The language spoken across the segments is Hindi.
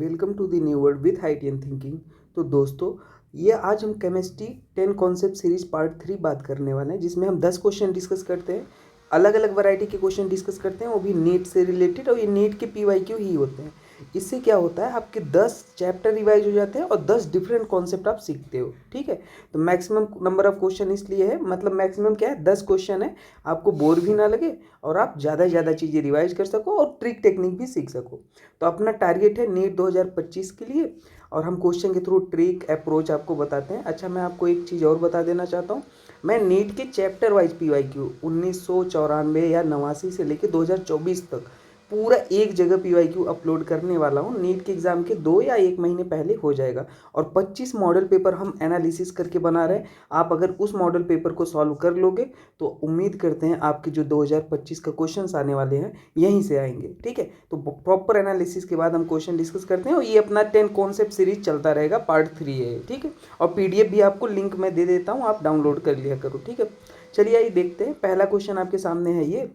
Welcome to the new world with Haitian thinking. तो दोस्तों, ये आज हम केमिस्ट्री 10 कॉन्सेप्ट सीरीज पार्ट 3 बात करने वाले हैं, जिसमें हम 10 क्वेश्चन डिस्कस करते हैं। अलग अलग वैरायटी के क्वेश्चन डिस्कस करते हैं, वो भी नीट से रिलेटेड, और ये नीट के PYQ ही होते हैं। इससे क्या होता है, आपके 10 चैप्टर रिवाइज हो जाते हैं और 10 डिफरेंट कॉन्सेप्ट आप सीखते हो। ठीक है, तो मैक्सिमम नंबर ऑफ क्वेश्चन इसलिए है, मतलब मैक्सिमम क्या है, 10 क्वेश्चन है, आपको बोर भी ना लगे और आप ज़्यादा से ज़्यादा चीज़ें रिवाइज कर सको और ट्रिक टेक्निक भी सीख सको। तो अपना टारगेट है नीट 2025 के लिए, और हम क्वेश्चन के थ्रू ट्रिक अप्रोच आपको बताते हैं। अच्छा, मैं आपको एक चीज़ और बता देना चाहता हूँ, मैं नीट के चैप्टर वाइज PYQ 1994 या 89 से लेकर 2024 तक पूरा एक जगह PYQ अपलोड करने वाला हूँ। नीट के एग्ज़ाम के 2 या 1 महीने पहले हो जाएगा, और 25 मॉडल पेपर हम एनालिसिस करके बना रहे हैं। आप अगर उस मॉडल पेपर को सॉल्व कर लोगे तो उम्मीद करते हैं आपके जो 2025 का क्वेश्चन आने वाले हैं यहीं से आएंगे। ठीक है, तो प्रॉपर एनालिसिस के बाद हम क्वेश्चन डिस्कस करते हैं, और ये अपना 10 कॉन्सेप्ट सीरीज चलता रहेगा, पार्ट 3 है। ठीक है, और PDF भी आपको लिंक में दे देता हूँ, आप डाउनलोड कर लिया करो। ठीक है, चलिए आइए देखते हैं। पहला क्वेश्चन आपके सामने है ये।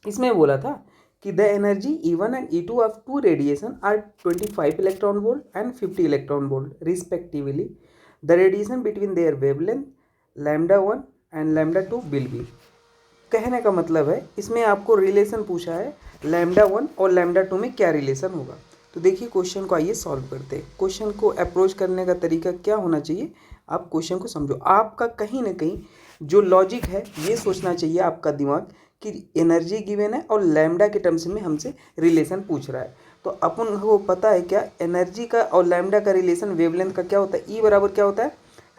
इसमें बोला था कि the energy E1 and E2 of two radiation are 25 electron volt and 50 electron volt respectively. The radiation between their wavelength λ1 and λ2 will be. कहने का मतलब है, इसमें आपको रिलेशन पूछा है, λ1 और λ2 में क्या रिलेशन होगा। तो देखिए क्वेश्चन को आइए सॉल्व करते हैं। क्वेश्चन को अप्रोच करने का तरीका क्या होना चाहिए, आप क्वेश्चन को समझो। आपका कहीं ना कहीं जो लॉजिक है, ये सोचना चाहिए आपका दिमाग कि एनर्जी गिवन है और लैम्डा के टर्म्स में हमसे रिलेशन पूछ रहा है। तो अपन को पता है क्या, एनर्जी का और लैम्डा का रिलेशन वेवलेंथ का क्या होता है, E बराबर क्या होता है,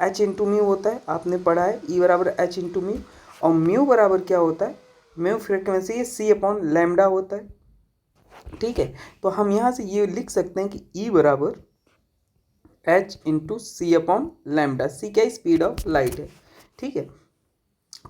H इंटू म्यू होता है। आपने पढ़ा है E बराबर H इंटू म्यू, और म्यू बराबर क्या होता है, म्यू फ्रीक्वेंसी है C अपॉन लैम्डा होता है। ठीक है, तो हम यहाँ से ये लिख सकते हैं कि E बराबर H इंटू सी अपॉन लैम्डा। सी क्या, स्पीड ऑफ लाइट है। ठीक है,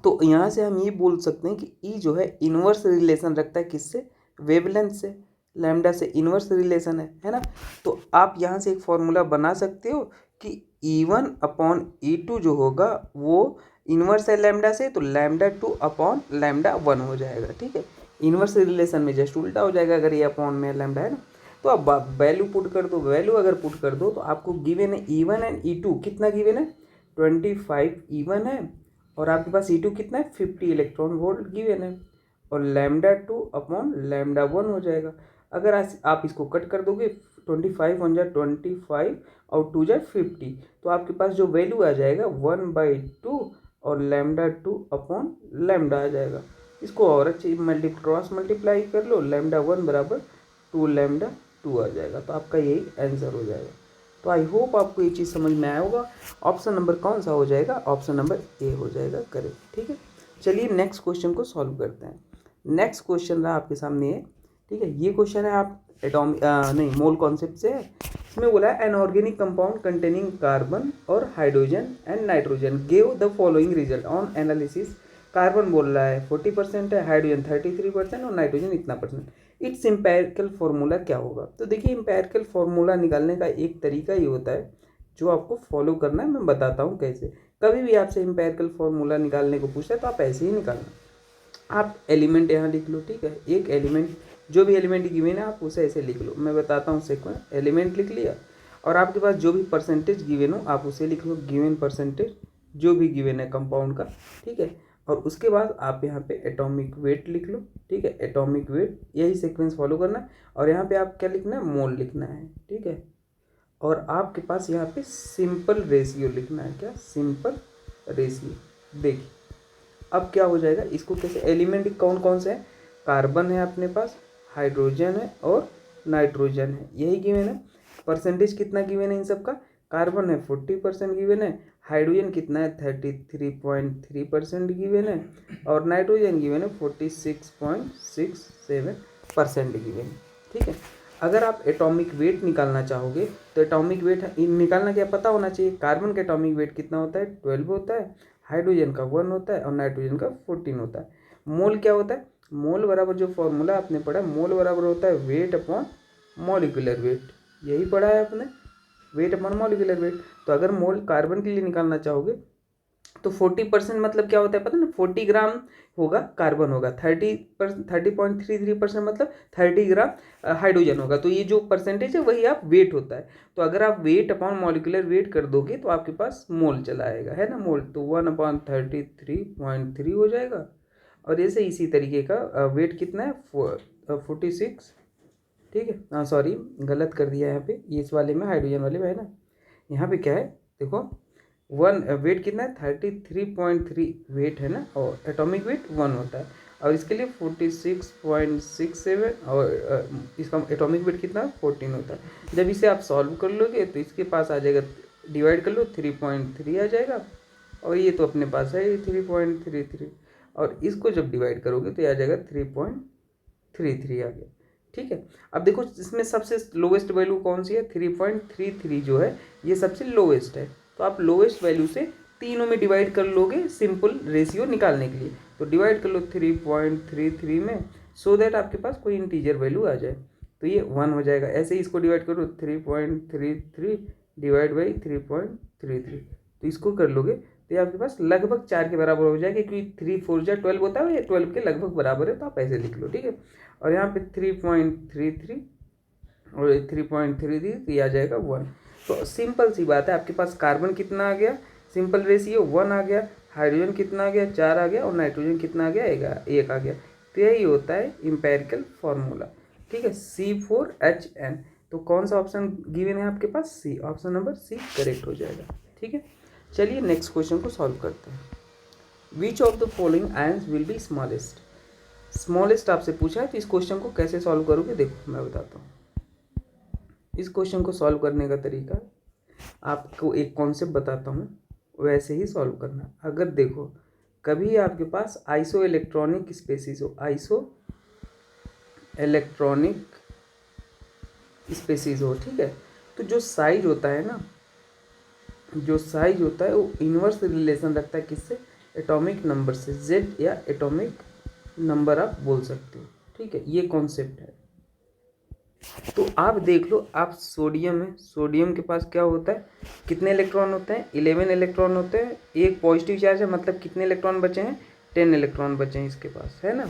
तो यहाँ से हम ये बोल सकते हैं कि E जो है इन्वर्स रिलेशन रखता है किससे, वेवलेंथ से। लैम्डा से इन्वर्स रिलेशन है ना। तो आप यहाँ से एक फॉर्मूला बना सकते हो कि E1 अपॉन E2 जो होगा वो इन्वर्स है लैम्डा से, तो λ2 अपॉन λ1 हो जाएगा। ठीक है, इन्वर्स रिलेशन में जस्ट उल्टा हो जाएगा अगर ये अपॉन में लैम्डा है ना। तो अब वैल्यू पुट कर दो, वैल्यू अगर पुट कर दो तो आपको गिवन है E1 एंड E2 कितना गिवन है, 25 E1 है, और आपके पास E2 कितना है, 50 इलेक्ट्रॉन वोल्ट गिवन है, और λ2 अपॉन λ1 हो जाएगा। अगर आप इसको कट कर दोगे, 25 1 जा 25 और 2 जा 50, तो आपके पास जो वैल्यू आ जाएगा 1/2 और λ2 अपॉन लैम्डा आ जाएगा। इसको और अच्छी क्रॉस मल्टीप्लाई कर लो, λ1 बराबर 2 λ2 आ जाएगा। तो आपका यही आंसर हो जाएगा। तो आई होप आपको ये चीज़ समझ में आया होगा। ऑप्शन नंबर कौन सा हो जाएगा, ऑप्शन नंबर ए हो जाएगा करेक्ट। ठीक है, चलिए नेक्स्ट क्वेश्चन को सॉल्व करते हैं। नेक्स्ट क्वेश्चन रहा आपके सामने है। ठीक है, ये क्वेश्चन है आप मोल कॉन्सेप्ट से है। इसमें बोला है an organic compound containing carbon और hydrogen and nitrogen gave the following result on analysis. Carbon बोल रहा है 40% है, हाइड्रोजन 33% और नाइट्रोजन इतना %। इट्स एम्पेरिकल फार्मूला क्या होगा। तो देखिए, एम्पेरिकल फार्मूला निकालने का एक तरीका ये होता है जो आपको फॉलो करना है, मैं बताता हूँ कैसे। कभी भी आपसे एम्पेरिकल फार्मूला निकालने को पूछता है तो आप ऐसे ही निकालना। आप एलिमेंट यहाँ लिख लो। ठीक है, एक एलिमेंट, जो भी एलिमेंट गिवन है आप उसे ऐसे लिख लो। मैं बताता हूँ सीक्वेंस। एलिमेंट लिख लिया, और आपके पास जो भी परसेंटेज गिवन हो आप उसे लिख लो, गिवन परसेंटेज जो भी गिवन है कंपाउंड का। ठीक है, और उसके बाद आप यहाँ पे एटॉमिक वेट लिख लो। ठीक है, एटॉमिक वेट, यही सीक्वेंस फॉलो करना है। और यहाँ पे आप क्या लिखना है, मोल लिखना है। ठीक है, और आपके पास यहाँ पे सिंपल रेशियो लिखना है। क्या, सिंपल रेशियो। देखिए अब क्या हो जाएगा, इसको कैसे, एलिमेंट कौन कौन से हैं, कार्बन है अपने पास, हाइड्रोजन है और नाइट्रोजन है, यही गिवन है। परसेंटेज कितना गिवन है इन सब का, कार्बन है 40% गिवन है, हाइड्रोजन कितना है 33.3% गिवन है, और नाइट्रोजन गिवन है 46.67% गिवन है। ठीक है, अगर आप एटॉमिक वेट निकालना चाहोगे तो एटॉमिक वेट निकालना क्या पता होना चाहिए। कार्बन का एटॉमिक वेट कितना होता है, 12 होता है, हाइड्रोजन का 1 होता है, और नाइट्रोजन का 14 होता है। मोल क्या होता है, मोल बराबर जो फॉर्मूला आपने पढ़ा, मोल बराबर होता है वेट अपॉन मॉलिक्यूलर वेट, यही पढ़ा है आपने, वेट अपॉन मॉलिक्यूलर वेट। तो अगर मोल कार्बन के लिए निकालना चाहोगे तो 40% मतलब क्या होता है पता है ना, 40 ग्राम होगा कार्बन होगा, 30.33% मतलब 30 ग्राम हाइड्रोजन होगा। तो ये जो परसेंटेज है वही आप वेट होता है। तो अगर आप वेट अपॉन मॉलिकुलर वेट कर दोगे तो आपके पास मोल चला आएगा, है ना, मोल। तो 1/33.3 हो जाएगा। और ऐसे इसी तरीके का वेट कितना है 46, ठीक है। हाँ सॉरी, गलत कर दिया यहाँ पे, ये इस वाले में हाइड्रोजन वाले में है ना, यहाँ पे क्या है देखो, वेट कितना है 33.3 वेट है ना, और एटॉमिक वेट 1 होता है। और इसके लिए 46.67 और इसका एटॉमिक वेट कितना 14 होता है। जब इसे आप सॉल्व कर लोगे तो इसके पास आ जाएगा, डिवाइड कर लो 3.3 आ जाएगा, और ये तो अपने पास है 3.33, और इसको जब डिवाइड करोगे तो ये आ जाएगा 3.33 आ गया, ठीक है। अब देखो इसमें सबसे लोवेस्ट वैल्यू कौन सी है, 3.33 जो है ये सबसे लोवेस्ट है। तो आप लोवेस्ट वैल्यू से तीनों में डिवाइड कर लोगे सिंपल रेशियो निकालने के लिए। तो डिवाइड कर लो 3.33 में, सो दैट आपके पास कोई इंटीजर वैल्यू आ जाए। तो ये 1 हो जाएगा। ऐसे ही इसको डिवाइड करो 3.33 डिवाइड बाई 3.33, तो इसको कर लोगे तो ये आपके पास लगभग 4 के बराबर हो जाएगा, क्योंकि 3×4=12 होता है, ये 12 के लगभग बराबर है, तो आप ऐसे लिख लो, ठीक है। और यहाँ पे 3.33 और 3.33 तो ये आ जाएगा 1। तो सिंपल सी बात है, आपके पास कार्बन कितना आ गया, सिंपल रेशियो 1 आ गया, हाइड्रोजन कितना आ गया 4 आ गया, और नाइट्रोजन कितना आ गया 1 आ गया। तो यही होता है इम्पेरिकल फॉर्मूला, ठीक है, C4H10। तो कौन सा ऑप्शन गिवन है आपके पास, सी, ऑप्शन नंबर सी करेक्ट हो जाएगा, ठीक है। चलिए नेक्स्ट क्वेश्चन को सॉल्व करते हैं। Which of the following ions will be smallest, smallest आपसे पूछा है, तो इस क्वेश्चन को कैसे सॉल्व करोगे देखो मैं बताता हूँ। इस क्वेश्चन को सॉल्व करने का तरीका, आपको एक कॉन्सेप्ट बताता हूँ, वैसे ही सॉल्व करना। अगर देखो कभी आपके पास आइसो इलेक्ट्रॉनिक स्पेसीज हो, आइसो इलेक्ट्रॉनिक स्पेसीज हो, ठीक है, तो जो साइज होता है ना, जो साइज होता है वो इन्वर्स रिलेशन रखता है किससे, एटॉमिक नंबर से, जेड या एटॉमिक नंबर आप बोल सकते हो, ठीक है, ये कॉन्सेप्ट है। तो आप देख लो, आप सोडियम है, सोडियम के पास क्या होता है, कितने इलेक्ट्रॉन होते हैं, 11 इलेक्ट्रॉन होते हैं, एक पॉजिटिव चार्ज है, मतलब कितने इलेक्ट्रॉन बचे हैं, 10 इलेक्ट्रॉन बचे हैं इसके पास, है ना।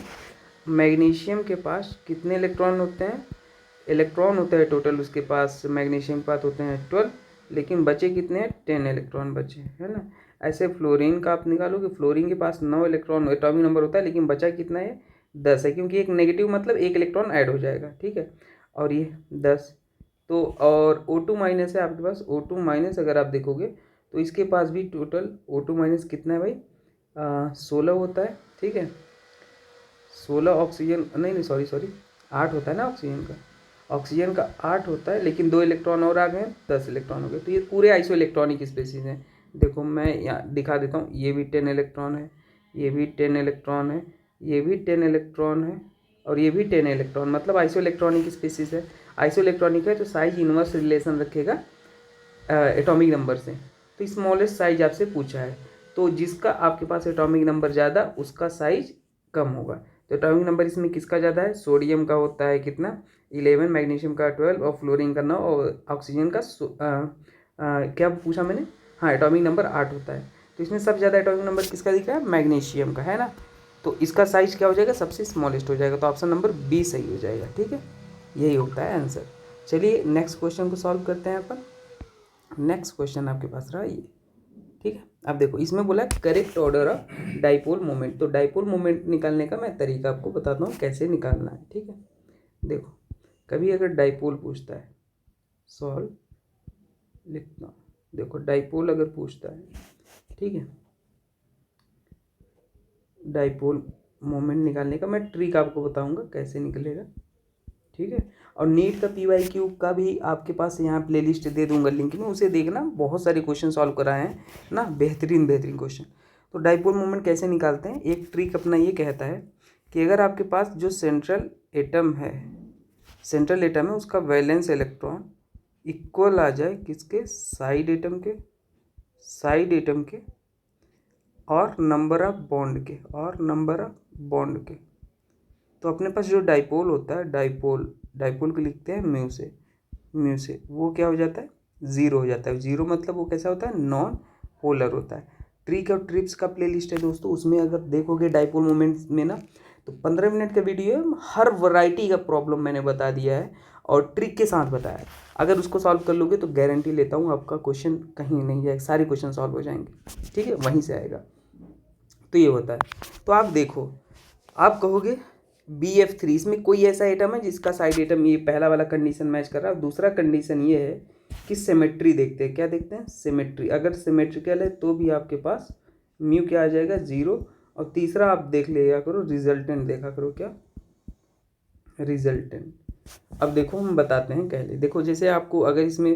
मैग्नीशियम के पास कितने इलेक्ट्रॉन होते हैं, इलेक्ट्रॉन होते हैं टोटल उसके पास मैग्नीशियम के पास होते हैं 12, लेकिन बचे कितने हैं, 10 इलेक्ट्रॉन बचे, है ना। ऐसे फ्लोरीन का आप निकालोगे, फ्लोरीन के पास 9 इलेक्ट्रॉन एटॉमिक नंबर होता है, लेकिन बचा कितना है, 10 है, क्योंकि एक नेगेटिव मतलब एक इलेक्ट्रॉन ऐड हो जाएगा, ठीक है। और ये 10, तो और O2 माइनस है आपके पास, O2 माइनस अगर आप देखोगे तो इसके पास भी टोटल O2 माइनस कितना है भाई, 16 होता है, ठीक है। 16 ऑक्सीजन, नहीं सॉरी 8 होता है ना ऑक्सीजन का 8 होता है, लेकिन 2 इलेक्ट्रॉन और आ गए, 10 इलेक्ट्रॉन हो गए। तो ये पूरे आइसो इलेक्ट्रॉनिक स्पेसीज हैं। देखो मैं यहाँ दिखा देता हूँ, ये भी 10 इलेक्ट्रॉन है, ये भी 10 इलेक्ट्रॉन है, ये भी 10 इलेक्ट्रॉन है, और ये भी 10 इलेक्ट्रॉन, मतलब आइसो इलेक्ट्रॉनिक स्पेसीज है। आइसो इलेक्ट्रॉनिक है तो साइज इनवर्स रिलेशन रखेगा एटॉमिक नंबर से। तो स्मॉलेस्ट साइज आपसे पूछा है, तो जिसका आपके पास एटॉमिक नंबर ज़्यादा उसका साइज कम होगा। तो एटॉमिक नंबर इसमें किसका ज़्यादा है, सोडियम का होता है कितना 11, मैग्नीशियम का 12, और फ्लोरीन का 9, और ऑक्सीजन का क्या पूछा मैंने, हाँ एटॉमिक नंबर 8 होता है। तो इसमें सबसे ज़्यादा एटॉमिक नंबर किसका दिख रहा है, मैग्नीशियम का, है ना। तो इसका साइज क्या हो जाएगा, सबसे स्मॉलेस्ट हो जाएगा, तो ऑप्शन नंबर बी सही हो जाएगा, ठीक है, यही होता है आंसर। चलिए नेक्स्ट क्वेश्चन को सॉल्व करते हैं अपन। नेक्स्ट क्वेश्चन आपके पास रहा ये, ठीक है। अब देखो इसमें बोला है correct order of dipole moment. तो डाइपोल मोमेंट निकालने का मैं तरीका आपको बताता हूँ कैसे निकालना है, ठीक है। देखो कभी अगर डाइपोल पूछता है, सॉल्व लिखना, देखो डाइपोल अगर पूछता है, ठीक है, डाइपोल मोमेंट निकालने का मैं ट्रिक आपको बताऊंगा कैसे निकलेगा, ठीक है। और नीट का PYQ का भी आपके पास यहाँ प्लेलिस्ट दे दूंगा लिंक में, उसे देखना, बहुत सारे क्वेश्चन सॉल्व कराए हैं ना, बेहतरीन क्वेश्चन। तो डाइपोल मोमेंट कैसे निकालते हैं, एक ट्रिक अपना ये कहता है कि अगर आपके पास जो सेंट्रल एटम है उसका वैलेंस इलेक्ट्रॉन इक्वल आ जाए किसके, साइड एटम के और नंबर ऑफ बॉन्ड के, तो अपने पास जो डाइपोल होता है, डाइपोल को लिखते हैं म्यू से वो क्या हो जाता है, ज़ीरो हो जाता है। ज़ीरो मतलब वो कैसा होता है, नॉन पोलर होता है। ट्रिक और ट्रिप्स का प्लेलिस्ट है दोस्तों, उसमें अगर देखोगे डाइपोल मोमेंट्स में ना, तो 15 मिनट का वीडियो है, हर वैरायटी का प्रॉब्लम मैंने बता दिया है और ट्रिक के साथ बताया है। अगर उसको सॉल्व कर लोगे तो गारंटी लेता हूँ आपका क्वेश्चन कहीं नहीं जाएगा, सारे क्वेश्चन सॉल्व हो जाएंगे, ठीक है, वहीं से आएगा। तो ये होता है। तो आप देखो, आप कहोगे BF3, इसमें कोई ऐसा आइटम है जिसका साइड आइटम ये पहला वाला कंडीशन मैच कर रहा है। दूसरा कंडीशन ये है कि सिमेट्री देखते हैं, क्या देखते हैं, सिमेट्री। अगर सिमेट्रिकल है तो भी आपके पास म्यू क्या आ जाएगा, 0। और तीसरा आप देख लिया करो रिजल्टेंट, देखा करो क्या, रिजल्टेंट। अब देखो हम बताते हैं पहले, देखो जैसे आपको अगर इसमें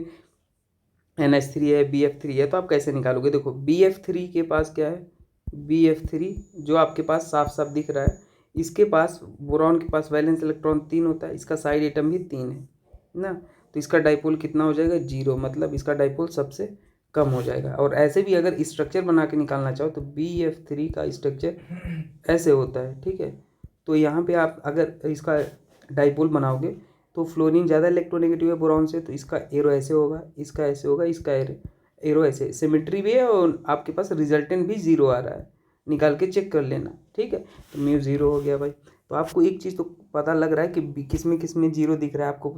NH3 है, BF3 है, तो आप कैसे निकालोगे। देखो BF3 के पास क्या है, BF3 जो आपके पास साफ साफ दिख रहा है, इसके पास बोरॉन के पास वैलेंस इलेक्ट्रॉन 3 होता है, इसका साइड एटम भी 3 है ना, तो इसका डाइपोल कितना हो जाएगा, 0, मतलब इसका डाइपोल सबसे कम हो जाएगा। और ऐसे भी अगर स्ट्रक्चर बना के निकालना चाहो तो BF3 का स्ट्रक्चर ऐसे होता है, ठीक है। तो यहाँ पे आप अगर इसका डाइपोल बनाओगे तो फ्लोरीन ज़्यादा इलेक्ट्रोनेगेटिव है बोरॉन से, तो इसका एरो ऐसे होगा, इसका ऐसे होगा, इसका एरो ऐसे, सिमेट्री भी है और आपके पास रिजल्टेंट भी 0 आ रहा है, निकाल के चेक कर लेना, ठीक है। तो म्यू 0 हो गया भाई। तो आपको एक चीज़ तो पता लग रहा है कि किस में 0 दिख रहा है आपको।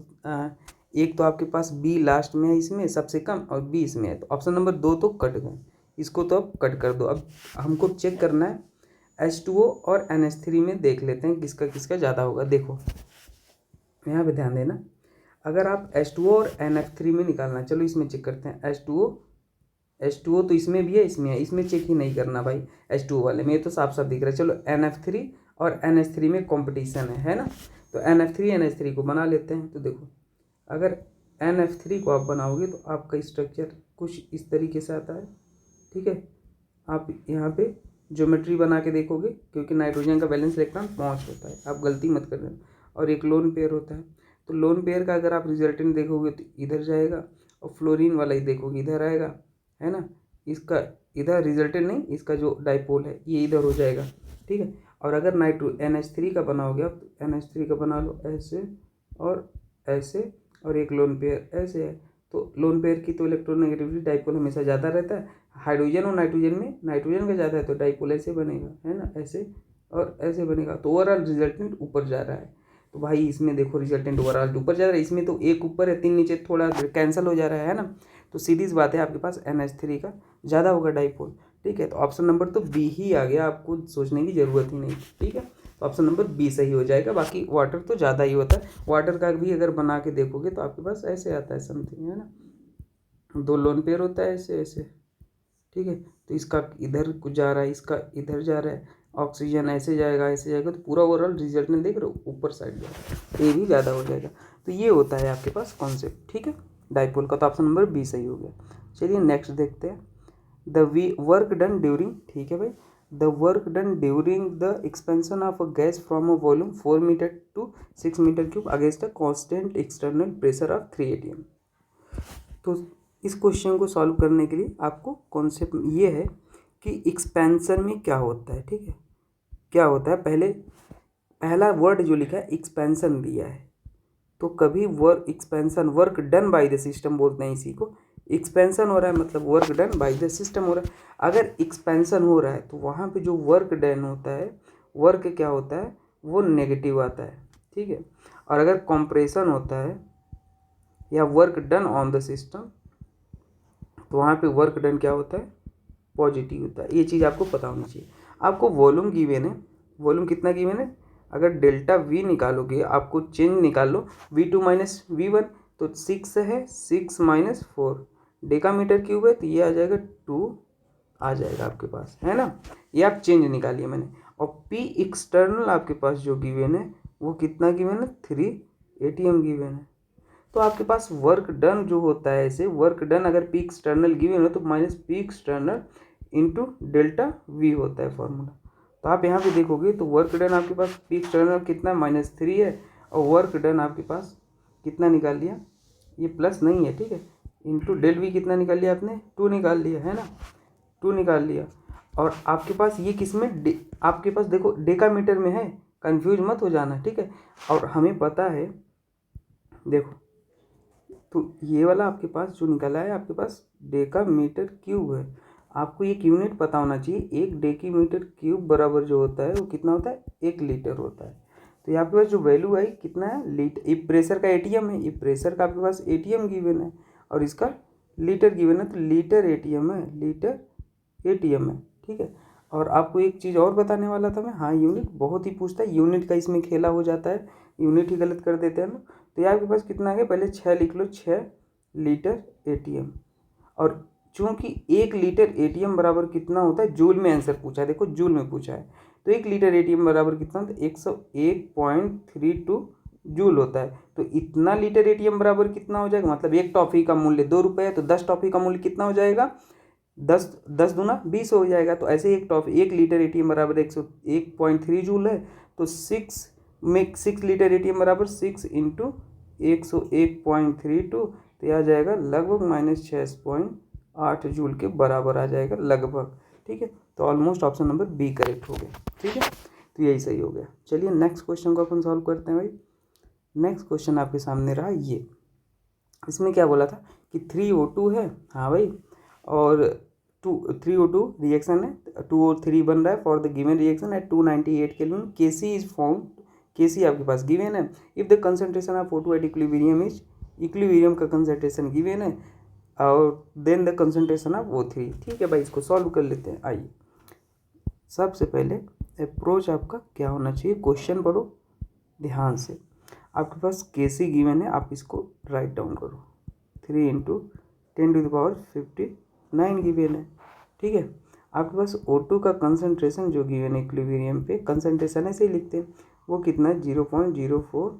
एक तो आपके पास B लास्ट में है इसमें सबसे कम, और B इसमें है, तो ऑप्शन नंबर 2 तो कट गए, इसको तो अब कट कर दो। अब हमको चेक करना है H2O और NH3 में, देख लेते हैं किसका किसका ज़्यादा होगा। देखो यहाँ पे ध्यान देना, अगर आप H2O और NF3 में निकालना, चलो इसमें चेक करते हैं। H2O तो इसमें भी है, इसमें है, इसमें चेक ही नहीं करना भाई, H2O वाले में तो साफ साफ दिख रहा है। चलो NF3 और NH3 में कंपटीशन है ना, तो NF3 NH3 को बना लेते हैं। तो देखो अगर NF3 को आप बनाओगे तो आपका स्ट्रक्चर कुछ इस तरीके से आता है, ठीक है। आप यहाँ पे ज्योमेट्री बना के देखोगे, क्योंकि नाइट्रोजन का वैलेंस इलेक्ट्रॉन 5 होता है, आप गलती मत कर देना, और एक लोन पेयर होता है। तो लोन पेयर का अगर आप रिजल्टेंट देखोगे तो इधर जाएगा, और फ्लोरीन वाला ही देखोगे इधर आएगा, है ना। इसका इधर रिजल्टेंट नहीं, इसका जो डाइपोल है ये इधर हो जाएगा, ठीक है। और अगर NH3 का बनाओगे आप, तो NH3 का बना लो ऐसे और ऐसे, और एक लोन पेयर ऐसे है। तो लोन पेयर की तो इलेक्ट्रोनेगेटिविटी डाइपोल हमेशा ज़्यादा रहता है, हाइड्रोजन और नाइट्रोजन में नाइट्रोजन का ज़्यादा है, तो डाइपोल ऐसे बनेगा, है ना, ऐसे और ऐसे बनेगा, तो ओवरऑल रिजल्टेंट ऊपर जा रहा है। तो भाई इसमें देखो रिजल्टेंट ओवरऑल ऊपर जा रहा है, इसमें तो एक ऊपर है 3 नीचे, थोड़ा कैंसिल हो जा रहा है ना। तो सीधी सी बात है, आपके पास NH3 का ज़्यादा होगा डाइपोल, ठीक है। तो ऑप्शन नंबर तो B ही आ गया, आपको सोचने की ज़रूरत ही नहीं, ठीक है। तो ऑप्शन नंबर B सही हो जाएगा। बाकी वाटर तो ज़्यादा ही होता है, वाटर का भी अगर बना के देखोगे तो आपके पास ऐसे आता है समथिंग, है ना, 2 लोन पेयर होता है ऐसे ऐसे, ठीक है। तो इसका इधर कुछ जा रहा है, इसका इधर जा रहा है, ऑक्सीजन ऐसे जाएगा ऐसे जाएगा, तो पूरा ओवरऑल रिजल्ट में देख रहे हो ऊपर साइड जाएगा, ये भी ज़्यादा हो जाएगा। तो ये होता है आपके पास कॉन्सेप्ट, ठीक है, डाइपोल का। तो ऑप्शन नंबर B सही हो गया। चलिए नेक्स्ट देखते हैं, द वर्क डन ड्यूरिंग, ठीक है भाई, the work done during the expansion of a gas from a volume 4 metre to 6 metre cube against a constant external pressure of 3 atm। तो इस क्वेश्चन को सॉल्व करने के लिए आपको कॉन्सेप्ट ये है कि एक्सपेंशन में क्या होता है, ठीक है, क्या होता है। पहला वर्ड जो लिखा है एक्सपेंशन दिया है, तो कभी work expansion, work done by the system बोलते हैं इसी को, एक्सपेंशन हो रहा है मतलब work done by the system हो रहा है। अगर एक्सपेंशन हो रहा है तो वहाँ पे जो वर्क डन होता है, वर्क क्या होता है, वो नेगेटिव आता है, ठीक है। और अगर कंप्रेशन होता है या work done on the system, तो वहाँ पे वर्क डन क्या होता है, पॉजिटिव होता है। ये चीज़ आपको पता होनी चाहिए। आपको वॉल्यूम गिवन है, वॉल्यूम कितना गिवन है, अगर डेल्टा V निकालोगे, आपको चेंज निकाल लो, V2 माइनस V1, तो 6 है, 6 माइनस 4 डेकामीटर क्यूब है, तो ये आ जाएगा 2 आ जाएगा आपके पास, है ना। ये आप चेंज निकालिए मैंने। और P एक्सटर्नल आपके पास जो गिवन है वो कितना गिवन है, 3 atm गिवन है। तो आपके पास वर्क डन जो होता है, ऐसे वर्क डन अगर P एक्सटर्नल गिवन हो तो minus P external into delta V होता है फॉर्मूला। तो आप यहाँ पे देखोगे तो वर्क डन आपके पास P एक्सटर्नल कितना -3 है, और वर्क डन आपके पास कितना निकाल लिया, ये प्लस नहीं है, ठीक है, इंटू डेल V कितना निकाल लिया आपने, 2 निकाल लिया, है ना, 2 निकाल लिया। और आपके पास ये किस में आपके पास देखो डेकामीटर में है, कंफ्यूज मत हो जाना, ठीक है। और हमें पता है, देखो तो ये वाला आपके पास जो निकला है आपके पास डेकामीटर क्यूब है। आपको एक यूनिट पता होना चाहिए, 1 डेसीमीटर क्यूब बराबर जो होता है वो कितना होता है, 1 लीटर होता है। तो यहाँ पे पास जो वैल्यू आई कितना है, लीटर। ये प्रेशर का एटीएम है, ये प्रेशर का आपके पास एटीएम गिवन है और इसका लीटर गिवन है, तो लीटर एटीएम है, लीटर एटीएम है, ठीक है। और आपको एक चीज़ और बताने वाला था मैं, हाँ यूनिट बहुत ही पूछता है, यूनिट का इसमें खेला हो जाता है, यूनिट ही गलत कर देते हैं ना। तो यहाँ आपके पास कितना आ गया, पहले 6 लिख लो, 6 लीटर एटीएम। और चूंकि 1 लीटर एटीएम बराबर कितना होता है, जूल में आंसर पूछा है, देखो जूल में पूछा है, तो 1 लीटर एटीएम बराबर कितना होता है, 101.32 जूल होता है। तो इतना लीटर एटीएम बराबर कितना हो जाएगा, मतलब एक टॉफ़ी का मूल्य 2 रुपये है, तो 10 टॉफ़ी का मूल्य कितना हो जाएगा, 10 दूना 20 हो जाएगा। तो ऐसे एक लीटर एटीएम बराबर 101.3 जूल है, तो 6 लीटर एटीएम बराबर 6 इंटू 101.32, तो यह आ जाएगा लगभग -6.8 जूल के बराबर आ जाएगा लगभग, ठीक है। तो almost option number B correct हो गया, ठीक है। तो यही सही हो गया। चलिए नेक्स्ट क्वेश्चन को अपन सॉल्व करते हैं भाई। नेक्स्ट क्वेश्चन आपके सामने रहा ये, इसमें क्या बोला था कि 3O2 है, हाँ भाई, और 3O2 रिएक्शन है, 2O3 बन रहा है for the given reaction at 298 kelvin, Kc is found, Kc आपके पास गिवन है। If the concentration of O2 at equilibrium is, equilibrium का कंसंट्रेशन गिवन है, और then the concentration of O3, ठीक है भाई। इसको सॉल्व कर लेते हैं। आइए, सबसे पहले अप्रोच आपका क्या होना चाहिए, क्वेश्चन पढ़ो ध्यान से। आपके पास Kc गिवन है, आप इसको राइट डाउन करो, 3 इंटू 10⁵ गिवन है, ठीक है। आपके पास O2 का कंसंट्रेशन जो गिवन है इक्विलिब्रियम पे, कंसंट्रेशन ऐसे ही लिखते हैं, वो कितना है 0.04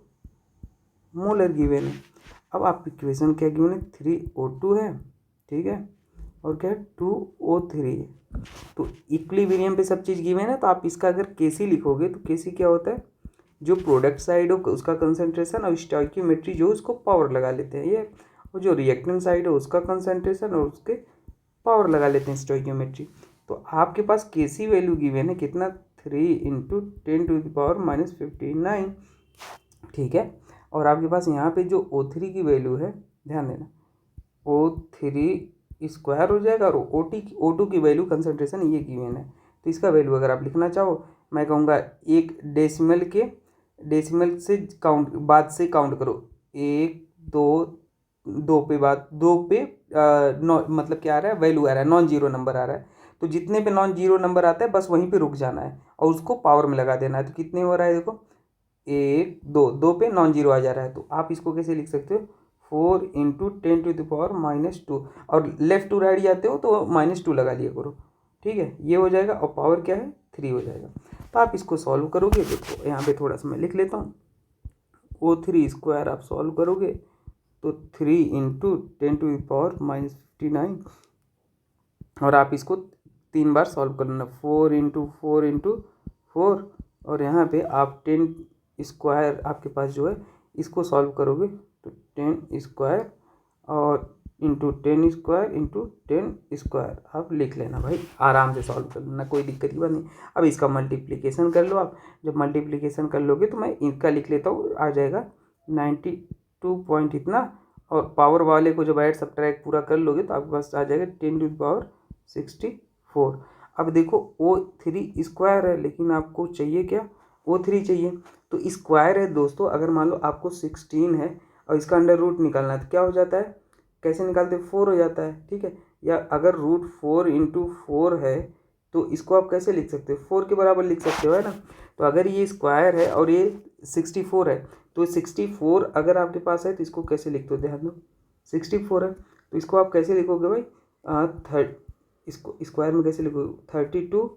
मोलर गिवन है। अब आप इक्वेशन क्या गिवन है, 3O2 है, ठीक है, और क्या है 2O3 है। तो इक्विलिब्रियम पे सब चीज़ गिवन है, तो आप इसका अगर Kc लिखोगे तो Kc क्या होता है, जो प्रोडक्ट साइड हो उसका कंसंट्रेशन, और स्टोइकियोमेट्री जो उसको पावर लगा लेते हैं ये, और जो रिएक्टेंट साइड है उसका कंसंट्रेशन और उसके पावर लगा लेते हैं स्टोइकियोमेट्री। तो आपके पास Kc वैल्यू गिवन है कितना, 3 इंटू 10⁻⁵⁹, ठीक है। और आपके पास यहाँ पे जो O3 की वैल्यू है, ध्यान देना, O3 स्क्वायर हो जाएगा, और O2 की वैल्यू कंसंट्रेशन ये गिवन है। तो इसका वैल्यू अगर आप लिखना चाहो, मैं कहूँगा एक डेसिमल से काउंट, बाद से काउंट करो, 1 2 2 पे बाद 2 पे मतलब क्या आ रहा है, वैल्यू आ रहा है, नॉन जीरो नंबर आ रहा है। तो जितने पे नॉन जीरो नंबर आता है बस वहीं पे रुक जाना है और उसको पावर में लगा देना है। तो कितने हो रहा है, देखो 1 2 2 पे नॉन जीरो आ जा रहा है। तो आप इसको कैसे लिख सकते हो, 4 इंटू 10⁻⁻², और लेफ्ट टू राइट जाते हो तो -2 लगा लिया करो, ठीक है। ये हो जाएगा, और पावर क्या है, 3 हो जाएगा। तो आप इसको सॉल्व करोगे, देखो यहाँ पे थोड़ा सा मैं लिख लेता हूँ, O3 स्क्वायर आप सॉल्व करोगे तो 3 इंटू 10⁻⁻59, और आप इसको 3 बार सॉल्व करना, 4 इंटू 4 और यहाँ पे आप 10 स्क्वायर आपके पास जो है इसको सॉल्व करोगे तो 10 स्क्वायर और इंटू 10 स्क्वायर इंटू 10 स्क्वायर आप लिख लेना भाई, आराम से सॉल्व कर लेना, कोई दिक्कत की बात नहीं। अब इसका मल्टीप्लिकेशन कर लो आप, जब मल्टीप्लिकेशन कर लोगे तो मैं इनका लिख लेता हूँ, आ जाएगा 92 पॉइंट इतना, और पावर वाले को जब ऐड सब्ट्रैक्ट पूरा कर लोगे तो आपके पास आ जाएगा 10⁻64। अब देखो O3 स्क्वायर है, लेकिन आपको चाहिए क्या, O3 चाहिए, तो स्क्वायर है दोस्तों। अगर मान लो आपको 16 है और इसका अंडर रूट निकालना है तो क्या हो जाता है, कैसे निकालते हैं, 4 हो जाता है, ठीक है। या अगर रूट 4 इंटू 4 है तो इसको आप कैसे लिख सकते हो, 4 के बराबर लिख सकते हो, है ना। तो अगर ये स्क्वायर है और ये 64 है, तो 64 अगर आपके पास है तो इसको कैसे लिखते हो, ध्यान दो, 64 है तो इसको आप कैसे लिखोगे भाई, इसको स्क्वायर में कैसे लिखोगे, 32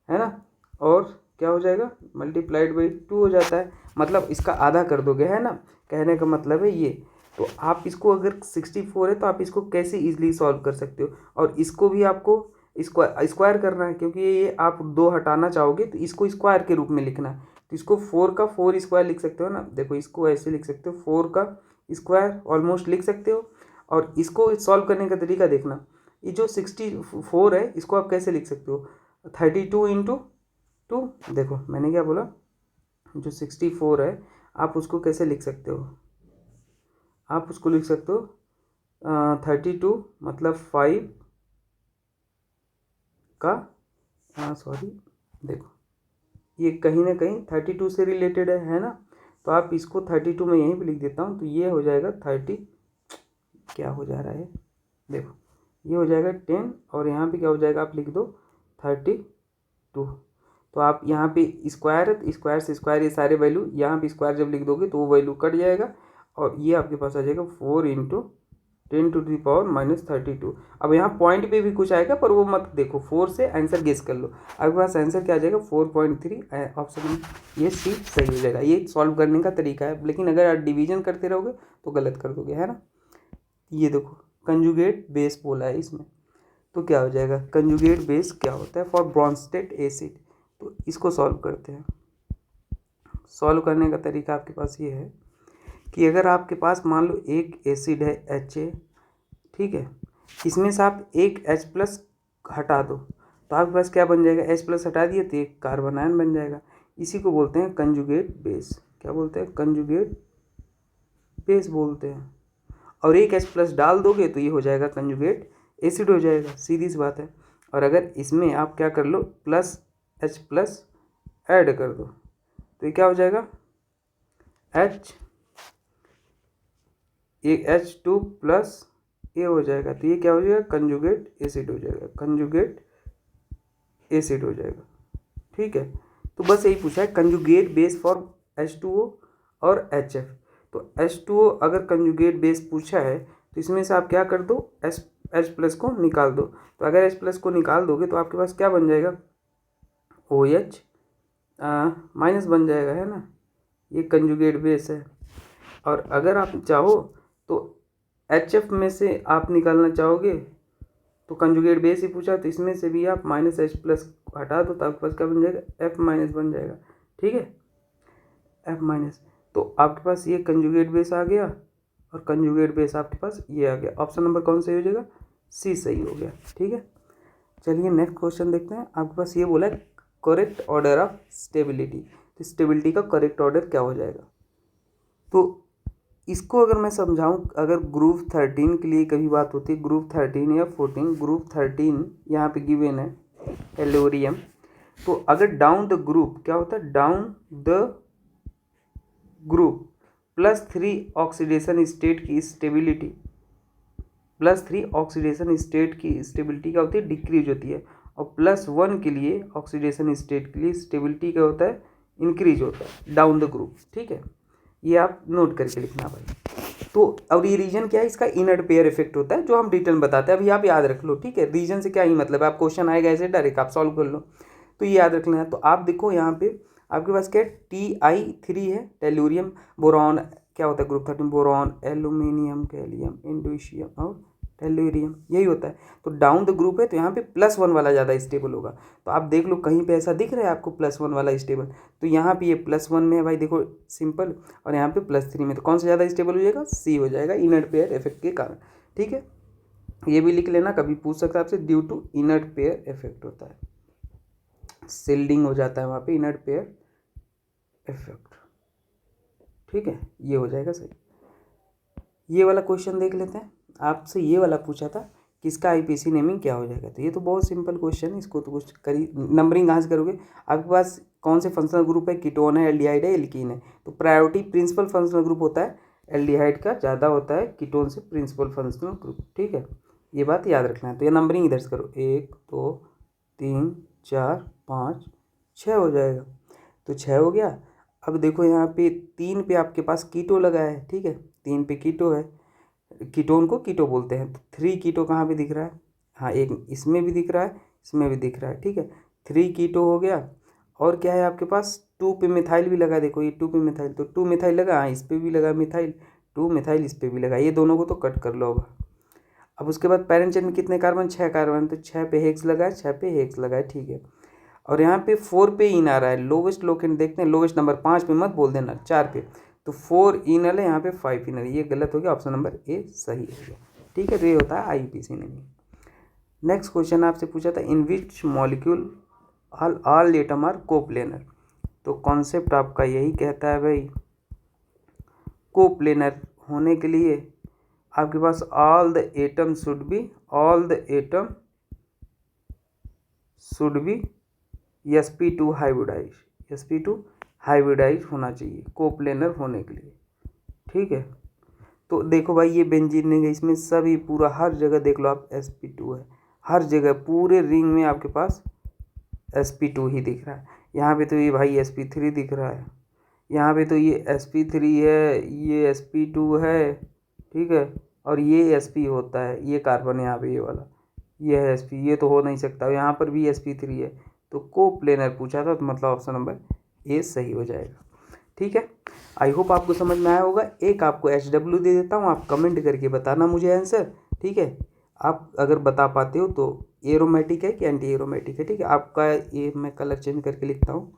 है ना, और क्या हो जाएगा, मल्टीप्लाइड बाई 2 हो जाता है, मतलब इसका आधा कर दोगे, है ना, कहने का मतलब है ये। तो आप इसको अगर 64 है तो आप इसको कैसे इजीली सॉल्व कर सकते हो, और इसको भी आपको स्क्वायर करना है, क्योंकि ये आप 2 हटाना चाहोगे तो इसको स्क्वायर के रूप में लिखना है। तो इसको 4 का 4 स्क्वायर लिख सकते हो ना, देखो इसको ऐसे लिख सकते हो, 4 का स्क्वायर ऑलमोस्ट लिख सकते हो। और इसको सॉल्व करने का तरीका देखना, ये जो 64 है इसको आप कैसे लिख सकते हो, 32 इंटू 2, देखो मैंने क्या बोला, जो 64 है आप उसको कैसे लिख सकते हो, आप उसको लिख सकते हो 32 मतलब 5 का सॉरी देखो ये कहीं ना कहीं 32 से रिलेटेड है ना, तो आप इसको 32 में यहीं पे लिख देता हूँ, तो ये हो जाएगा 30, क्या हो जा रहा है देखो, ये हो जाएगा 10 और यहाँ पे क्या हो जाएगा आप लिख दो 32। तो आप यहाँ पे स्क्वायर, स्क्वायर से स्क्वायर, ये सारे वैल्यू यहाँ पे स्क्वायर जब लिख दोगे तो वो वैल्यू कट जाएगा और ये आपके पास आ जाएगा 4 इंटू 10⁻32। अब यहाँ पॉइंट पे भी कुछ आएगा पर वो मत देखो, 4 से आंसर गेस कर लो। आपके पास आंसर क्या आ जाएगा 4.3, ऑप्शन ये सी सही हो जाएगा। ये सॉल्व करने का तरीका है, लेकिन अगर आप डिवीजन करते रहोगे तो गलत कर दोगे, है ना। ये देखो कंजुगेट बेस बोला है इसमें, तो क्या हो जाएगा कंजुगेट बेस क्या होता है फॉर ब्रोंस्टेड एसिड। तो इसको सॉल्व करते हैं। सॉल्व करने का तरीका आपके पास ये है कि अगर आपके पास मान लो एक एसिड है HA, ठीक है, इसमें से आप एक H+ हटा दो तो आपके पास क्या बन जाएगा, H+ हटा दिए तो एक कार्बन आयन बन जाएगा। इसी को बोलते हैं कंजुगेट बेस। क्या बोलते हैं, कंजुगेट बेस बोलते हैं। और एक H+ डाल दोगे तो ये हो जाएगा कंजुगेट एसिड हो जाएगा, सीधी सी बात है। और अगर इसमें आप क्या कर लो H+ ऐड कर दो तो ये क्या हो जाएगा H2+ ये हो जाएगा, तो ये क्या हो जाएगा कंजुगेट एसिड हो जाएगा, कंजुगेट एसिड हो जाएगा। ठीक है, तो बस यही पूछा है कंजुगेट बेस फॉर H2O और HF। तो H2O अगर कंजुगेट बेस पूछा है तो इसमें से आप क्या कर दो H+ को निकाल दो। तो अगर H+ को निकाल दोगे तो आपके पास क्या बन जाएगा OH माइनस बन जाएगा, है ना, ये कंजुगेट बेस है। और अगर आप चाहो तो HF में से आप निकालना चाहोगे तो कंजुगेट बेस ही पूछा, तो इसमें से भी आप -H+ हटा दो तो आपके पास क्या बन जाएगा F- बन जाएगा। ठीक है, F-, तो आपके पास ये कंजुगेट बेस आ गया और कंजुगेट बेस आपके पास ये आ गया। ऑप्शन नंबर कौन सही हो जाएगा, सी सही हो गया। ठीक है, चलिए नेक्स्ट क्वेश्चन देखते हैं। आपके पास ये बोला है करेक्ट ऑर्डर ऑफ स्टेबिलिटी, तो स्टेबिलिटी का करेक्ट ऑर्डर क्या हो जाएगा। तो इसको अगर मैं समझाऊं, अगर ग्रुप 13 के लिए कभी बात होती है, ग्रुप 13 या 14, ग्रुप 13 यहाँ पे गिवन है टेल्लोरियम। तो अगर डाउन द ग्रुप क्या होता है, down the group +3 oxidation state की स्टेबिलिटी, +3 ऑक्सीडेशन स्टेट की स्टेबिलिटी क्या होती है, डिक्रीज होती है। और +1 के लिए ऑक्सीडेशन स्टेट के लिए स्टेबिलिटी क्या होता है, इंक्रीज होता है डाउन द ग्रुप। ठीक है, ये आप नोट करके लिखना भाई। तो और ये रीजन क्या है, इसका इनर पेयर इफेक्ट होता है जो हम डिटेल में बताते हैं। अभी आप याद रख लो, ठीक है, रीजन से क्या ही मतलब है, आप क्वेश्चन आएगा ऐसे डायरेक्ट आप सॉल्व कर लो, तो ये याद रखना है। तो आप देखो यहाँ पे आपके पास क्या है Ti3 है, टेल्यूरियम, बोरॉन क्या होता है ग्रुप 13, बोरॉन, एल्यूमिनियम, गैलियम, इंडोनेशियम और टेल्यूरियम, यही होता है। तो डाउन द ग्रुप है तो यहाँ पे +1 वाला ज़्यादा स्टेबल होगा। तो आप देख लो कहीं पे ऐसा दिख रहा है आपको +1 वाला स्टेबल, तो यहाँ पे ये +1 में है भाई, देखो सिंपल, और यहाँ पे +3 में, तो कौन सा ज़्यादा स्टेबल हो जाएगा, सी हो जाएगा इनर्ट पेयर इफेक्ट के कारण। ठीक है, ये भी लिख लेना, कभी पूछ सकता है आपसे, due to inert pair effect होता है, शिल्डिंग हो जाता है वहाँ पे इनर्ट पेयर इफेक्ट। ठीक है, ये हो जाएगा सही। ये वाला क्वेश्चन देख लेते हैं, आपसे ये वाला पूछा था किसका आईपीसी नेमिंग क्या हो जाएगा। तो ये तो बहुत सिंपल क्वेश्चन है, इसको तो कुछ करी नंबरिंग कहाँ से करोगे। आपके पास कौन से फंक्शनल ग्रुप है, कीटोन है, एल्डिहाइड है, एल्कीन है। तो प्रायोरिटी प्रिंसिपल फंक्शनल ग्रुप होता है एल्डिहाइड का ज़्यादा होता है कीटोन से प्रिंसिपल फंक्शनल ग्रुप। ठीक है, ये बात याद रखना है। तो ये नंबरिंग इधर से करो, 1 2 3 4 5 6 हो जाएगा। तो 6 हो गया। अब देखो यहाँ पे 3 पे आपके पास कीटो लगा है, ठीक है, 3 पे कीटो है, कीटोन को कीटो बोलते हैं। तो 3 कीटो कहाँ पे दिख रहा है, हाँ एक इसमें भी दिख रहा है, इसमें भी दिख रहा है। ठीक है, 3 कीटो हो गया। और क्या है आपके पास 2 पे मिथाइल भी लगा, देखो ये 2 पे मिथाइल, तो 2 मिथाइल लगा, हाँ इस पर भी लगा मिथाइल, 2 मिथाइल इस पर भी लगा, ये दोनों को तो कट कर लो। अब उसके बाद पैरेंट चेन में कितने कार्बन, 6 कार्बन, तो 6 पे हेक्स लगा है, 6 पे हेक्स लगा है। ठीक है, और यहाँ पे 4 पे इन आ रहा है, लोवेस्ट लोकेंट देखते हैं, लोवेस्ट नंबर 5 पे मत बोल देना, 4 पे, तो 4 इनल है, यहाँ पे 5 इनल, ये गलत हो गया, ऑप्शन नंबर ए सही हो गया। ठीक है, तो ये होता है आईपीसी नेमिंग। नेक्स्ट क्वेश्चन आपसे पूछा था in which molecule all atom are coplanar. तो कॉन्सेप्ट आपका यही कहता है भाई, कोप्लेनर होने के लिए आपके पास all the atom should be sp2 hybridize, sp2 hybridize होना चाहिए कोप्लेनर होने के लिए। ठीक है, तो देखो भाई ये बेंजीन है, इसमें सभी पूरा हर जगह देख लो आप sp2 है, हर जगह पूरे रिंग में आपके पास sp2 ही दिख रहा है। यहाँ पे तो ये भाई sp3 दिख रहा है, यहाँ पे तो ये sp3 है, ये sp2 है, ठीक है, और ये sp होता है, ये कार्बन यहाँ पे ये वाला ये है sp, ये तो हो नहीं सकता। यहाँ पर भी sp3 है, तो कोप्लेनर पूछा था, तो मतलब ऑप्शन नंबर ए सही हो जाएगा। ठीक है, आई होप आपको समझ में आया होगा। एक आपको HW दे देता हूँ, आप कमेंट करके बताना मुझे आंसर। ठीक है, आप अगर बता पाते हो तो एरोमेटिक है कि एंटी एरोमेटिक है। ठीक है, आपका ये मैं कलर चेंज करके लिखता हूँ।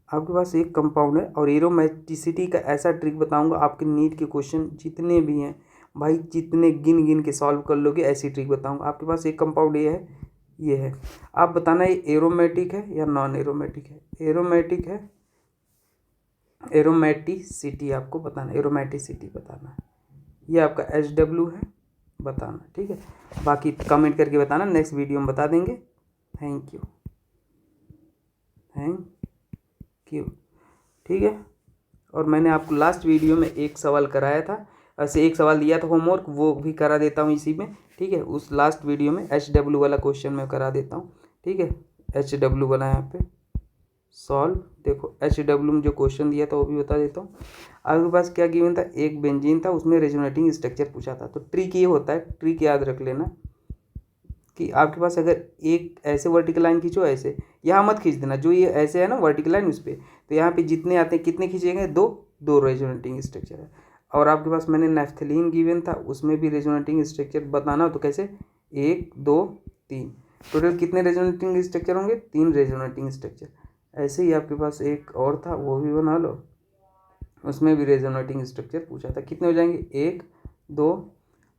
आपके पास एक कंपाउंड है और एरोमेटिसिटी का ऐसा ट्रिक बताऊंगा, आपके नीट के क्वेश्चन जितने भी हैं भाई, जितने गिन गिन के सॉल्व कर लोगे, ऐसी ट्रिक बताऊंगा। आपके पास एक कंपाउंड ये है, आप बताना ये एरोमेटिक है या नॉन एरोमेटिक है। एरोमेटिक है, एरोमेटिसिटी आपको बताना, एरोमेटिसिटी बताना है। ये आपका HW है, बताना। ठीक है, बाकी कमेंट करके बताना, नेक्स्ट वीडियो में बता देंगे। Thank you, thank you. ठीक है, और मैंने आपको लास्ट वीडियो में एक सवाल कराया था, ऐसे एक सवाल दिया था होमवर्क, वो भी करा देता हूँ इसी में। ठीक है, उस लास्ट वीडियो में HW वाला क्वेश्चन मैं करा देता हूँ। ठीक है, HW वाला यहाँ पे सॉल्व, देखो HW में जो क्वेश्चन दिया था वो भी बता देता हूँ। आपके पास क्या गिवन था, एक बेंजीन था, उसमें रेजोनेटिंग स्ट्रक्चर पूछा था। तो ट्रिक ये होता है, ट्रिक याद रख लेना कि आपके पास अगर एक ऐसे वर्टिकल लाइन खींचो, ऐसे यहाँ मत खींच देना, जो ये ऐसे है ना वर्टिकल लाइन उस पर, तो यहाँ पे जितने आते हैं कितने खींचेंगे, दो रेजोनेटिंग स्ट्रक्चर है। और आपके पास मैंने नेफ्थलीन गिवन था, उसमें भी रेजोनेटिंग स्ट्रक्चर बताना हो तो कैसे, 1 2 3, टोटल कितने रेजोनेटिंग स्ट्रक्चर होंगे, 3 रेजोनेटिंग स्ट्रक्चर। ऐसे ही आपके पास एक और था, वो भी बना लो, उसमें भी रेजोनेटिंग स्ट्रक्चर पूछा था। कितने हो जाएंगे, 1 2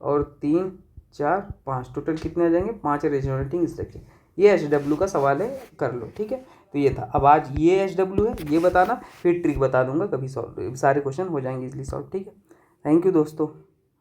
और 3 4 5, टोटल कितने आ जाएंगे, 5 रेजोनेटिंग स्ट्रक्चर। ये HW का सवाल है, कर लो। ठीक है, तो ये था। अब आज ये HW है, ये बताना, फिर ट्रिक बता दूंगा, कभी सॉल्व सारे क्वेश्चन हो जाएंगे इजली सॉल्व। ठीक है, थैंक यू दोस्तों।